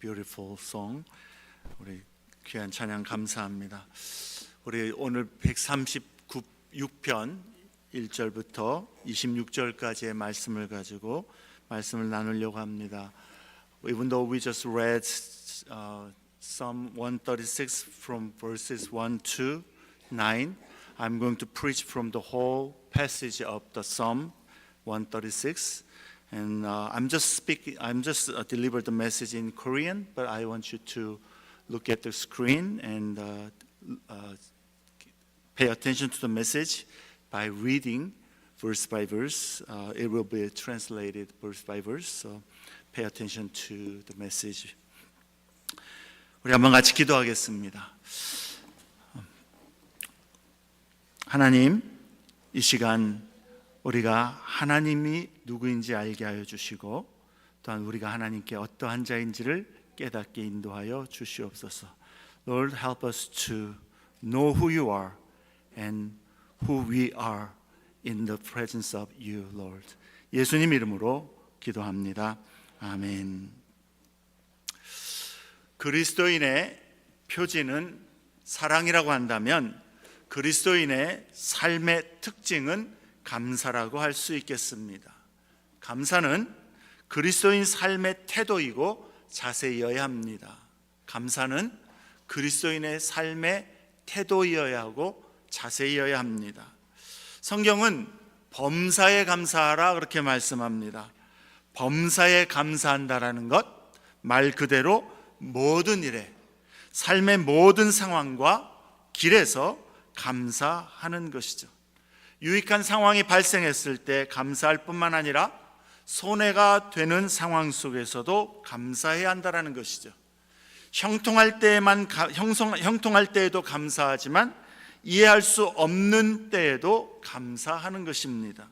Beautiful song. 우리 귀한 찬양 감사합니다. 우리 오늘 136편 1절부터 26절까지의 말씀을 가지고 말씀을 나누려고 합니다. Even though we just read Psalm 136 from verses 1 to 9, I'm going to preach from the whole passage of the Psalm 136. And I'm just delivered the message in Korean, but I want you to look at the screen and pay attention to the message by reading verse by verse. It will be translated verse by verse, so pay attention to the message. 우리 한번 같이 기도하겠습니다. 하나님, 이 시간 우리가 하나님이 누구인지 알게 하여 주시고 또한 우리가 하나님께 어떠한 자인지를 깨닫게 인도하여 주시옵소서. Lord, help us to know who you are and who we are in the presence of you, Lord. 예수님 이름으로 기도합니다. 아멘. 그리스도인의 표지는 사랑이라고 한다면 그리스도인의 삶의 특징은 감사라고 할 수 있겠습니다. 감사는 그리스도인 삶의 태도이고 자세이어야 합니다. 감사는 그리스도인의 삶의 태도이어야 하고 자세이어야 합니다. 성경은 범사에 감사하라 그렇게 말씀합니다. 범사에 감사한다라는 것, 말 그대로 모든 일에, 삶의 모든 상황과 길에서 감사하는 것이죠. 유익한 상황이 발생했을 때 감사할 뿐만 아니라 손해가 되는 상황 속에서도 감사해야 한다는 것이죠. 형통할 때에도 감사하지만 이해할 수 없는 때에도 감사하는 것입니다.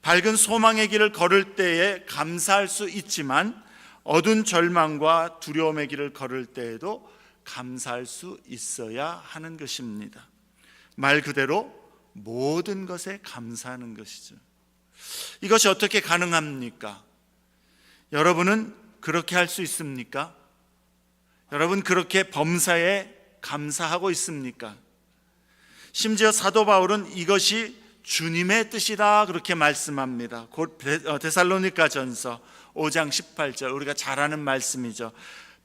밝은 소망의 길을 걸을 때에 감사할 수 있지만 어두운 절망과 두려움의 길을 걸을 때에도 감사할 수 있어야 하는 것입니다. 말 그대로 모든 것에 감사하는 것이죠. 이것이 어떻게 가능합니까? 여러분은 그렇게 할 수 있습니까? 여러분 그렇게 범사에 감사하고 있습니까? 심지어 사도 바울은 이것이 주님의 뜻이다 그렇게 말씀합니다. 곧 데살로니가전서 5장 18절, 우리가 잘 아는 말씀이죠.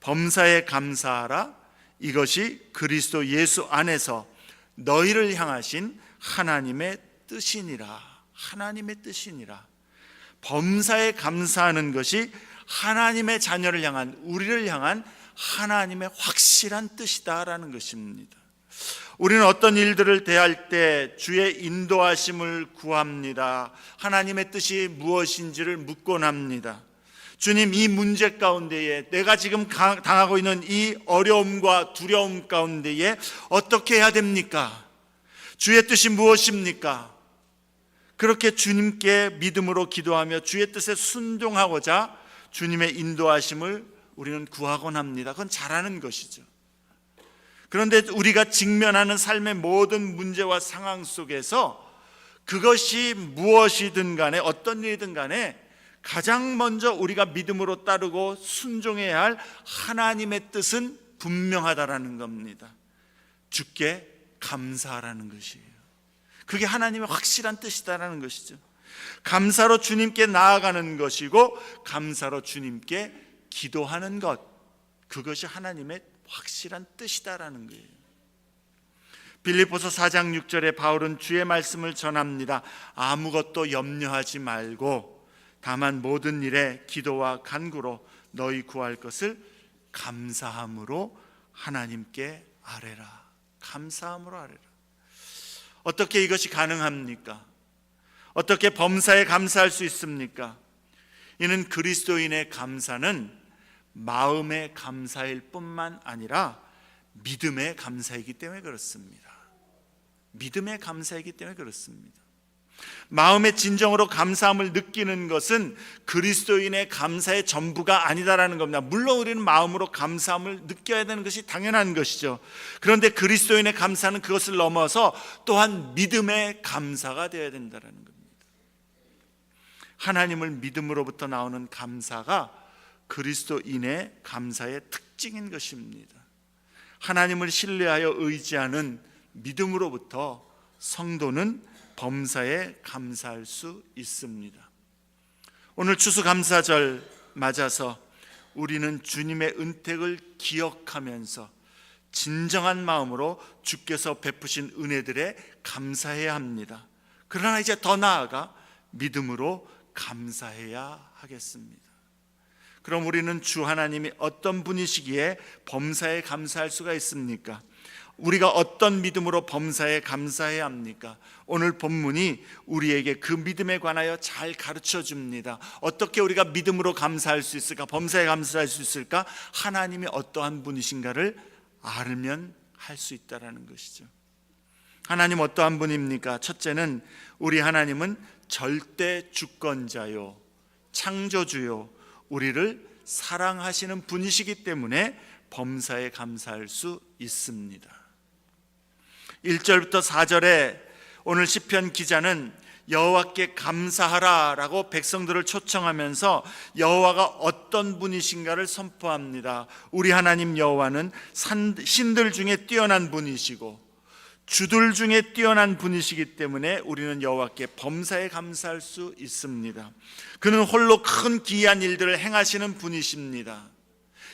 범사에 감사하라, 이것이 그리스도 예수 안에서 너희를 향하신 하나님의 뜻이니라. 하나님의 뜻이니라. 범사에 감사하는 것이 하나님의 자녀를 향한, 우리를 향한 하나님의 확실한 뜻이다라는 것입니다. 우리는 어떤 일들을 대할 때 주의 인도하심을 구합니다. 하나님의 뜻이 무엇인지를 묻곤 합니다. 주님, 이 문제 가운데에, 내가 지금 당하고 있는 이 어려움과 두려움 가운데에 어떻게 해야 됩니까? 주의 뜻이 무엇입니까? 그렇게 주님께 믿음으로 기도하며 주의 뜻에 순종하고자 주님의 인도하심을 우리는 구하곤 합니다. 그건 잘하는 것이죠. 그런데 우리가 직면하는 삶의 모든 문제와 상황 속에서 그것이 무엇이든 간에, 어떤 일이든 간에 가장 먼저 우리가 믿음으로 따르고 순종해야 할 하나님의 뜻은 분명하다라는 겁니다. 주께 감사하라는 것이에요. 그게 하나님의 확실한 뜻이다라는 것이죠. 감사로 주님께 나아가는 것이고 감사로 주님께 기도하는 것, 그것이 하나님의 확실한 뜻이다라는 거예요. 빌립보서 4장 6절에 바울은 주의 말씀을 전합니다. 아무것도 염려하지 말고 다만 모든 일에 기도와 간구로 너희 구할 것을 감사함으로 하나님께 아뢰라. 감사함으로 아뢰라. 어떻게 이것이 가능합니까? 어떻게 범사에 감사할 수 있습니까? 이는 그리스도인의 감사는 마음의 감사일 뿐만 아니라 믿음의 감사이기 때문에 그렇습니다. 믿음의 감사이기 때문에 그렇습니다. 마음의 진정으로 감사함을 느끼는 것은 그리스도인의 감사의 전부가 아니다라는 겁니다. 물론 우리는 마음으로 감사함을 느껴야 되는 것이 당연한 것이죠. 그런데 그리스도인의 감사는 그것을 넘어서 또한 믿음의 감사가 되어야 된다는 겁니다. 하나님을 믿음으로부터 나오는 감사가 그리스도인의 감사의 특징인 것입니다. 하나님을 신뢰하여 의지하는 믿음으로부터 성도는 범사에 감사할 수 있습니다. 오늘 추수감사절 맞아서 우리는 주님의 은택을 기억하면서 진정한 마음으로 주께서 베푸신 은혜들에 감사해야 합니다. 그러나 이제 더 나아가 믿음으로 감사해야 하겠습니다. 그럼 우리는 주 하나님이 어떤 분이시기에 범사에 감사할 수가 있습니까? 우리가 어떤 믿음으로 범사에 감사해야 합니까? 오늘 본문이 우리에게 그 믿음에 관하여 잘 가르쳐 줍니다. 어떻게 우리가 믿음으로 감사할 수 있을까? 범사에 감사할 수 있을까? 하나님이 어떠한 분이신가를 알면 할 수 있다라는 것이죠. 하나님 어떠한 분입니까? 첫째는 우리 하나님은 절대 주권자요, 창조주요, 우리를 사랑하시는 분이시기 때문에 범사에 감사할 수 있습니다. 1절부터 4절에 오늘 시편 기자는 여호와께 감사하라라고 백성들을 초청하면서 여호와가 어떤 분이신가를 선포합니다. 우리 하나님 여호와는 신들 중에 뛰어난 분이시고 주들 중에 뛰어난 분이시기 때문에 우리는 여호와께 범사에 감사할 수 있습니다. 그는 홀로 큰 기이한 일들을 행하시는 분이십니다.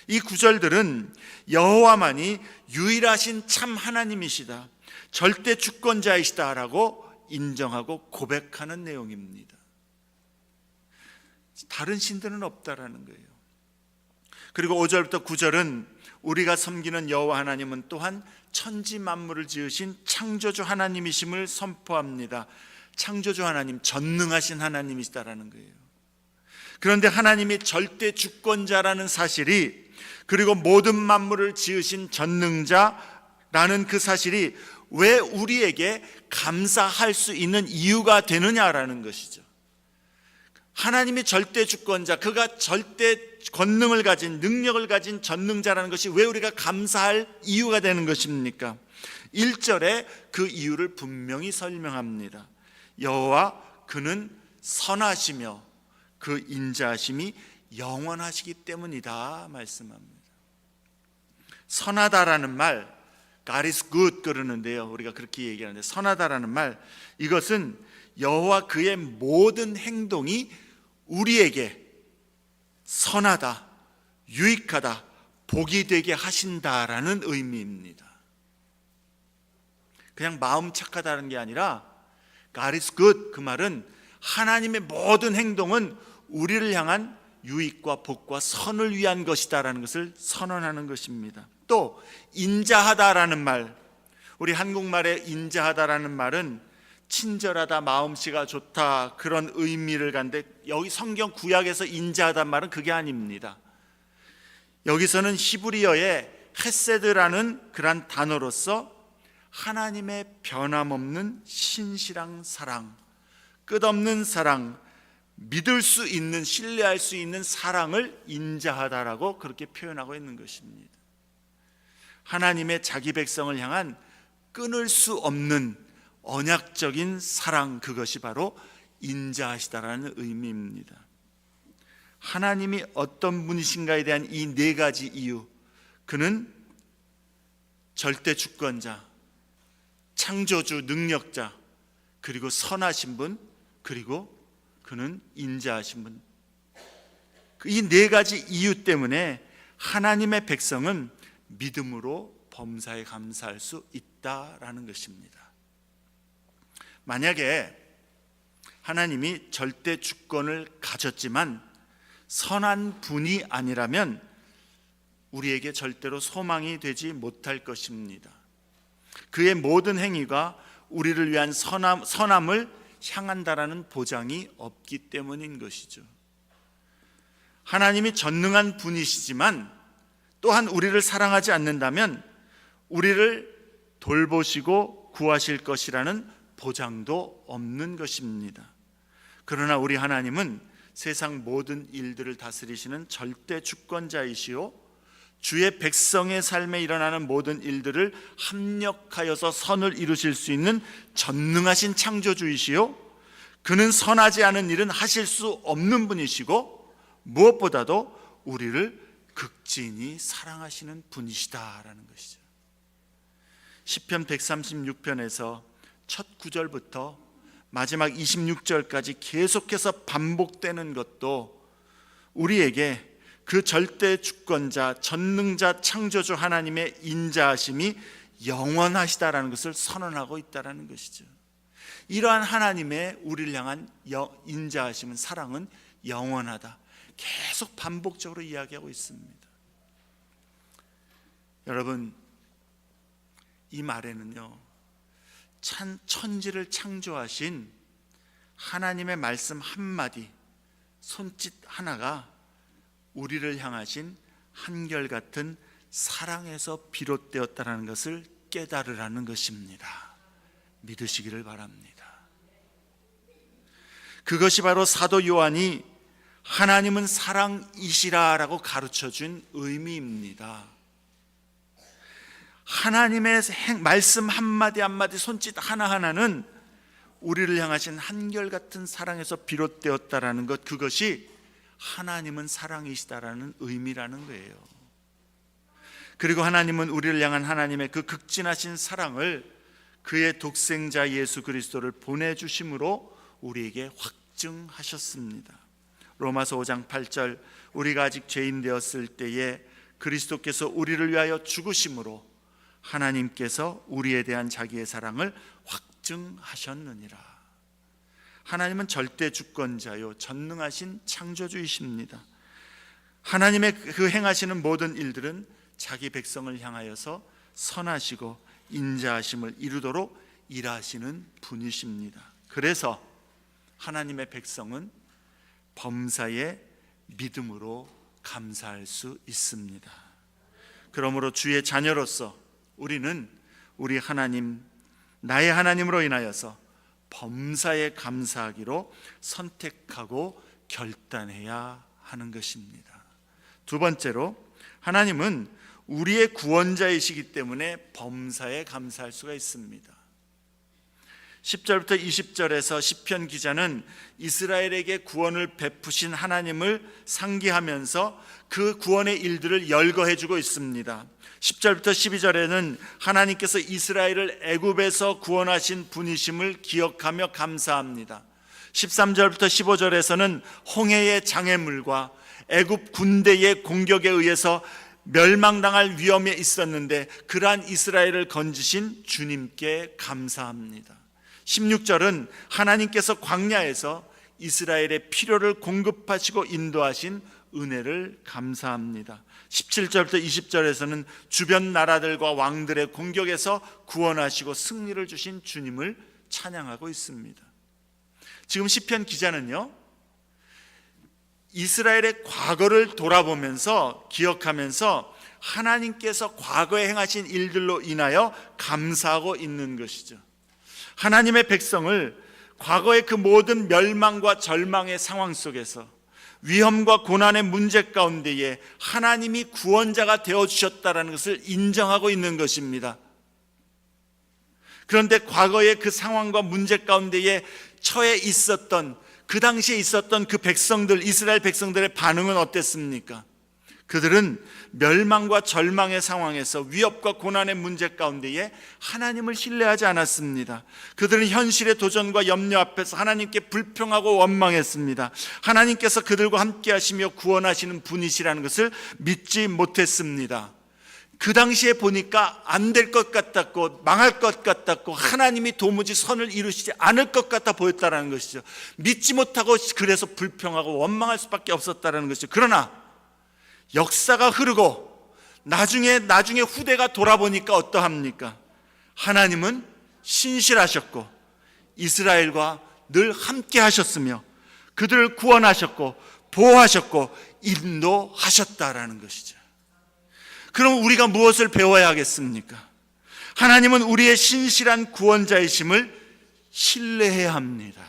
이 구절들은 여호와만이 유일하신 참 하나님이시다, 절대 주권자이시다라고 인정하고 고백하는 내용입니다. 다른 신들은 없다라는 거예요. 그리고 5절부터 9절은 우리가 섬기는 여호와 하나님은 또한 천지 만물을 지으신 창조주 하나님이심을 선포합니다. 창조주 하나님, 전능하신 하나님이시다라는 거예요. 그런데 하나님이 절대 주권자라는 사실이, 그리고 모든 만물을 지으신 전능자라는 그 사실이 왜 우리에게 감사할 수 있는 이유가 되느냐라는 것이죠. 하나님이 절대 주권자, 그가 절대 권능을 가진, 능력을 가진 전능자라는 것이 왜 우리가 감사할 이유가 되는 것입니까? 1절에 그 이유를 분명히 설명합니다. 여호와 그는 선하시며 그 인자하심이 영원하시기 때문이다 말씀합니다. 선하다라는 말, God is good 그러는데요, 우리가 그렇게 얘기하는데, 선하다라는 말, 이것은 여호와 그의 모든 행동이 우리에게 선하다, 유익하다, 복이 되게 하신다라는 의미입니다. 그냥 마음 착하다는 게 아니라 God is good, 그 말은 하나님의 모든 행동은 우리를 향한 유익과 복과 선을 위한 것이다라는 것을 선언하는 것입니다. 또 인자하다라는 말, 우리 한국말에 인자하다라는 말은 친절하다, 마음씨가 좋다, 그런 의미를 갖는데, 여기 성경 구약에서 인자하다는 말은 그게 아닙니다. 여기서는 히브리어의 헤세드라는 그런 단어로서 하나님의 변함없는 신실한 사랑, 끝없는 사랑, 믿을 수 있는, 신뢰할 수 있는 사랑을 인자하다라고 그렇게 표현하고 있는 것입니다. 하나님의 자기 백성을 향한 끊을 수 없는 언약적인 사랑, 그것이 바로 인자하시다라는 의미입니다. 하나님이 어떤 분이신가에 대한 이 네 가지 이유, 그는 절대 주권자, 창조주, 능력자, 그리고 선하신 분, 그리고 그는 인자하신 분, 이 네 가지 이유 때문에 하나님의 백성은 믿음으로 범사에 감사할 수 있다라는 것입니다. 만약에 하나님이 절대 주권을 가졌지만 선한 분이 아니라면 우리에게 절대로 소망이 되지 못할 것입니다. 그의 모든 행위가 우리를 위한 선함을 향한다라는 보장이 없기 때문인 것이죠. 하나님이 전능한 분이시지만 또한 우리를 사랑하지 않는다면 우리를 돌보시고 구하실 것이라는 보장도 없는 것입니다. 그러나 우리 하나님은 세상 모든 일들을 다스리시는 절대 주권자이시오, 주의 백성의 삶에 일어나는 모든 일들을 합력하여서 선을 이루실 수 있는 전능하신 창조주이시오, 그는 선하지 않은 일은 하실 수 없는 분이시고 무엇보다도 우리를 극진히 사랑하시는 분이시다라는 것이죠. 시편 136편에서 첫 구절부터 마지막 26절까지 계속해서 반복되는 것도 우리에게 그 절대 주권자, 전능자, 창조주 하나님의 인자하심이 영원하시다라는 것을 선언하고 있다라는 것이죠. 이러한 하나님의 우리를 향한 인자하심은, 사랑은 영원하다. 계속 반복적으로 이야기하고 있습니다. 여러분, 이 말에는요, 천지를 창조하신 하나님의 말씀 한마디, 손짓 하나가 우리를 향하신 한결같은 사랑에서 비롯되었다는 것을 깨달으라는 것입니다. 믿으시기를 바랍니다. 그것이 바로 사도 요한이 하나님은 사랑이시라라고 가르쳐준 의미입니다. 하나님의 말씀 한마디 한마디, 손짓 하나하나는 우리를 향하신 한결같은 사랑에서 비롯되었다라는 것, 그것이 하나님은 사랑이시다라는 의미라는 거예요. 그리고 하나님은 우리를 향한 하나님의 그 극진하신 사랑을 그의 독생자 예수 그리스도를 보내주심으로 우리에게 확증하셨습니다. 로마서 5장 8절, 우리가 아직 죄인 되었을 때에 그리스도께서 우리를 위하여 죽으심으로 하나님께서 우리에 대한 자기의 사랑을 확증하셨느니라. 하나님은 절대 주권자요 전능하신 창조주이십니다. 하나님의 그 행하시는 모든 일들은 자기 백성을 향하여서 선하시고 인자하심을 이루도록 일하시는 분이십니다. 그래서 하나님의 백성은 범사에 믿음으로 감사할 수 있습니다. 그러므로 주의 자녀로서 우리는 우리 하나님, 나의 하나님으로 인하여서 범사에 감사하기로 선택하고 결단해야 하는 것입니다. 두 번째로, 하나님은 우리의 구원자이시기 때문에 범사에 감사할 수가 있습니다. 10절부터 20절에서 시편 기자는 이스라엘에게 구원을 베푸신 하나님을 상기하면서 그 구원의 일들을 열거해주고 있습니다. 10절부터 12절에는 하나님께서 이스라엘을 애굽에서 구원하신 분이심을 기억하며 감사합니다. 13절부터 15절에서는 홍해의 장애물과 애굽 군대의 공격에 의해서 멸망당할 위험에 있었는데 그러한 이스라엘을 건지신 주님께 감사합니다. 16절은 하나님께서 광야에서 이스라엘의 필요를 공급하시고 인도하신 은혜를 감사합니다. 17절부터 20절에서는 주변 나라들과 왕들의 공격에서 구원하시고 승리를 주신 주님을 찬양하고 있습니다. 지금 시편 기자는요, 이스라엘의 과거를 돌아보면서 기억하면서 하나님께서 과거에 행하신 일들로 인하여 감사하고 있는 것이죠. 하나님의 백성을 과거의 그 모든 멸망과 절망의 상황 속에서, 위험과 고난의 문제 가운데에 하나님이 구원자가 되어주셨다는 것을 인정하고 있는 것입니다. 그런데 과거의 그 상황과 문제 가운데에 처해 있었던, 그 당시에 있었던 그 백성들, 이스라엘 백성들의 반응은 어땠습니까? 그들은 멸망과 절망의 상황에서, 위협과 고난의 문제 가운데에 하나님을 신뢰하지 않았습니다. 그들은 현실의 도전과 염려 앞에서 하나님께 불평하고 원망했습니다. 하나님께서 그들과 함께 하시며 구원하시는 분이시라는 것을 믿지 못했습니다. 그 당시에 보니까 안 될 것 같았고 망할 것 같았고 하나님이 도무지 선을 이루시지 않을 것 같아 보였다는 것이죠. 믿지 못하고 그래서 불평하고 원망할 수밖에 없었다는 것이죠. 그러나 역사가 흐르고 나중에 후대가 돌아보니까 어떠합니까? 하나님은 신실하셨고 이스라엘과 늘 함께 하셨으며 그들을 구원하셨고 보호하셨고 인도하셨다라는 것이죠. 그럼 우리가 무엇을 배워야 하겠습니까? 하나님은 우리의 신실한 구원자이심을 신뢰해야 합니다.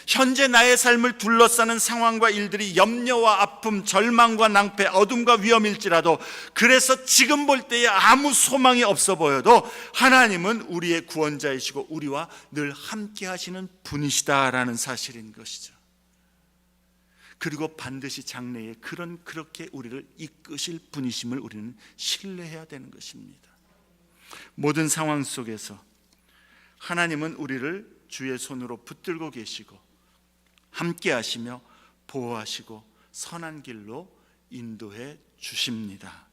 현재 나의 삶을 둘러싸는 상황과 일들이 염려와 아픔, 절망과 낭패, 어둠과 위험일지라도, 그래서 지금 볼 때에 아무 소망이 없어 보여도 하나님은 우리의 구원자이시고 우리와 늘 함께 하시는 분이시다라는 사실인 것이죠. 그리고 반드시 장래에 그렇게 우리를 이끄실 분이심을 우리는 신뢰해야 되는 것입니다. 모든 상황 속에서 하나님은 우리를 주의 손으로 붙들고 계시고 함께 하시며 보호하시고 선한 길로 인도해 주십니다.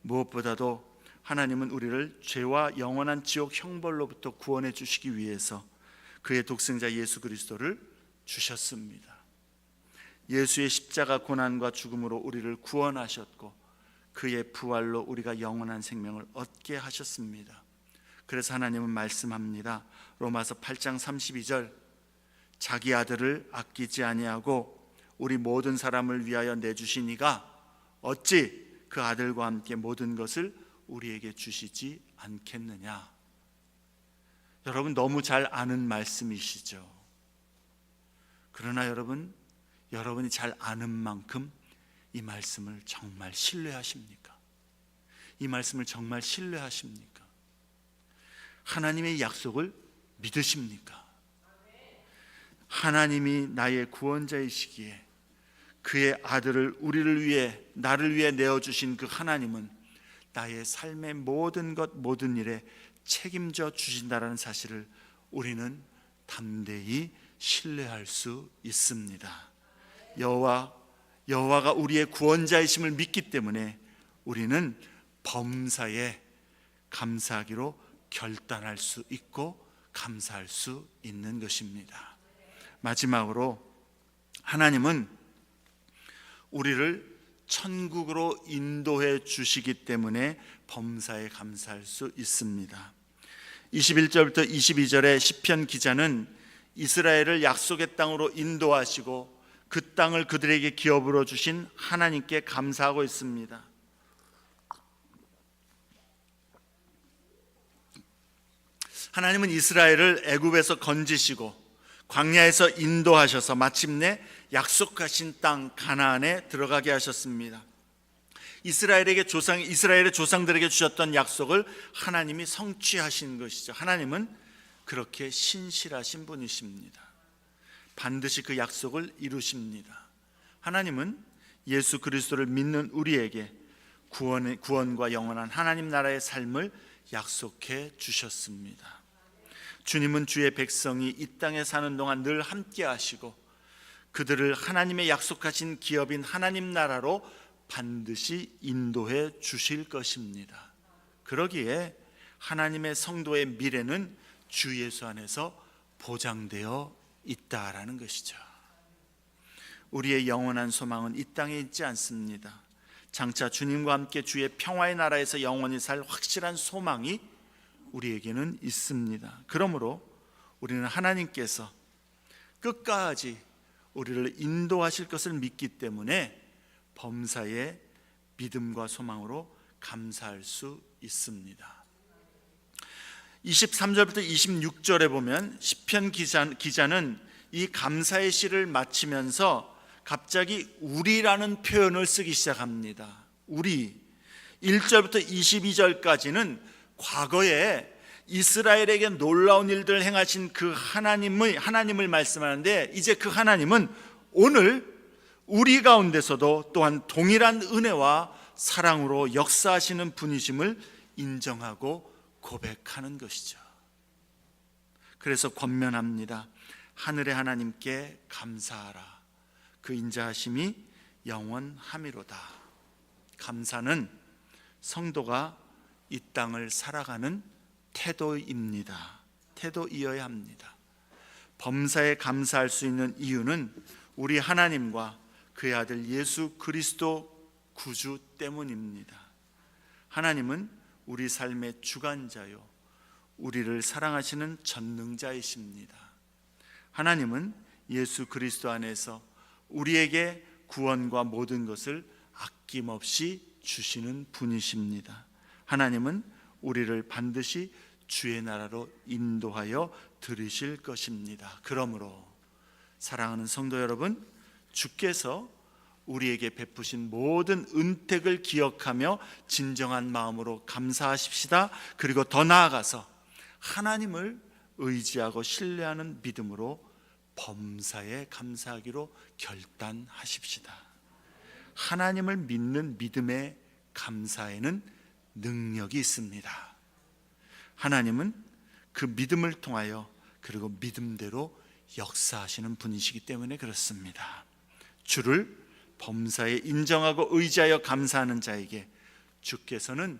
무엇보다도 하나님은 우리를 죄와 영원한 지옥 형벌로부터 구원해 주시기 위해서 그의 독생자 예수 그리스도를 주셨습니다. 예수의 십자가 고난과 죽음으로 우리를 구원하셨고 그의 부활로 우리가 영원한 생명을 얻게 하셨습니다. 그래서 하나님은 말씀합니다. 로마서 8장 32절, 자기 아들을 아끼지 아니하고 우리 모든 사람을 위하여 내주시니가 어찌 그 아들과 함께 모든 것을 우리에게 주시지 않겠느냐. 여러분, 너무 잘 아는 말씀이시죠. 그러나 여러분이 잘 아는 만큼 이 말씀을 정말 신뢰하십니까? 이 말씀을 정말 신뢰하십니까? 하나님의 약속을 믿으십니까? 하나님이 나의 구원자이시기에 그의 아들을 우리를 위해, 나를 위해 내어주신 그 하나님은 나의 삶의 모든 것, 모든 일에 책임져 주신다라는 사실을 우리는 담대히 신뢰할 수 있습니다. 여호와가 우리의 구원자이심을 믿기 때문에 우리는 범사에 감사하기로 결단할 수 있고 감사할 수 있는 것입니다. 마지막으로 하나님은 우리를 천국으로 인도해 주시기 때문에 범사에 감사할 수 있습니다. 21절부터 22절의 시편 기자는 이스라엘을 약속의 땅으로 인도하시고 그 땅을 그들에게 기업으로 주신 하나님께 감사하고 있습니다. 하나님은 이스라엘을 애굽에서 건지시고 광야에서 인도하셔서 마침내 약속하신 땅 가나안에 들어가게 하셨습니다. 이스라엘의 조상들에게 주셨던 약속을 하나님이 성취하신 것이죠. 하나님은 그렇게 신실하신 분이십니다. 반드시 그 약속을 이루십니다. 하나님은 예수 그리스도를 믿는 우리에게 구원과 영원한 하나님 나라의 삶을 약속해 주셨습니다. 주님은 주의 백성이 이 땅에 사는 동안 늘 함께 하시고 그들을 하나님의 약속하신 기업인 하나님 나라로 반드시 인도해 주실 것입니다. 그러기에 하나님의 성도의 미래는 주 예수 안에서 보장되어 있다라는 것이죠. 우리의 영원한 소망은 이 땅에 있지 않습니다. 장차 주님과 함께 주의 평화의 나라에서 영원히 살 확실한 소망이 우리에게는 있습니다. 그러므로 우리는 하나님께서 끝까지 우리를 인도하실 것을 믿기 때문에 범사에 믿음과 소망으로 감사할 수 있습니다. 23절부터 26절에 보면 시편 기자는 이 감사의 시를 마치면서 갑자기 우리라는 표현을 쓰기 시작합니다. 우리. 1절부터 22절까지는 과거에 이스라엘에게 놀라운 일들을 행하신 그 하나님을 말씀하는데, 이제 그 하나님은 오늘 우리 가운데서도 또한 동일한 은혜와 사랑으로 역사하시는 분이심을 인정하고 고백하는 것이죠. 그래서 권면합니다. 하늘의 하나님께 감사하라. 그 인자하심이 영원함이로다. 감사는 성도가 이 땅을 살아가는 태도입니다. 태도이어야 합니다. 범사에 감사할 수 있는 이유는 우리 하나님과 그의 아들 예수 그리스도 구주 때문입니다. 하나님은 우리 삶의 주관자요, 우리를 사랑하시는 전능자이십니다. 하나님은 예수 그리스도 안에서 우리에게 구원과 모든 것을 아낌없이 주시는 분이십니다. 하나님은 우리를 반드시 주의 나라로 인도하여 들이실 것입니다. 그러므로 사랑하는 성도 여러분, 주께서 우리에게 베푸신 모든 은택을 기억하며 진정한 마음으로 감사하십시다. 그리고 더 나아가서 하나님을 의지하고 신뢰하는 믿음으로 범사에 감사하기로 결단하십시다. 하나님을 믿는 믿음의 감사에는 능력이 있습니다. 하나님은 그 믿음을 통하여 그리고 믿음대로 역사하시는 분이시기 때문에 그렇습니다. 주를 범사에 인정하고 의지하여 감사하는 자에게 주께서는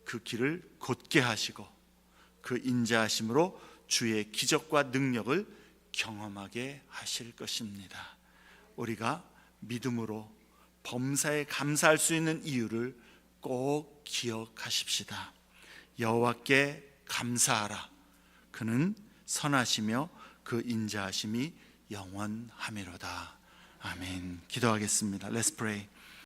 그 길을 곧게 하시고 그 인자하심으로 주의 기적과 능력을 경험하게 하실 것입니다. 우리가 믿음으로 범사에 감사할 수 있는 이유를 꼭 기억하십시다. 여호와께 감사하라. 그는 선하시며 그 인자하심이 영원하미로다. 아멘. 기도하겠습니다. Let's pray.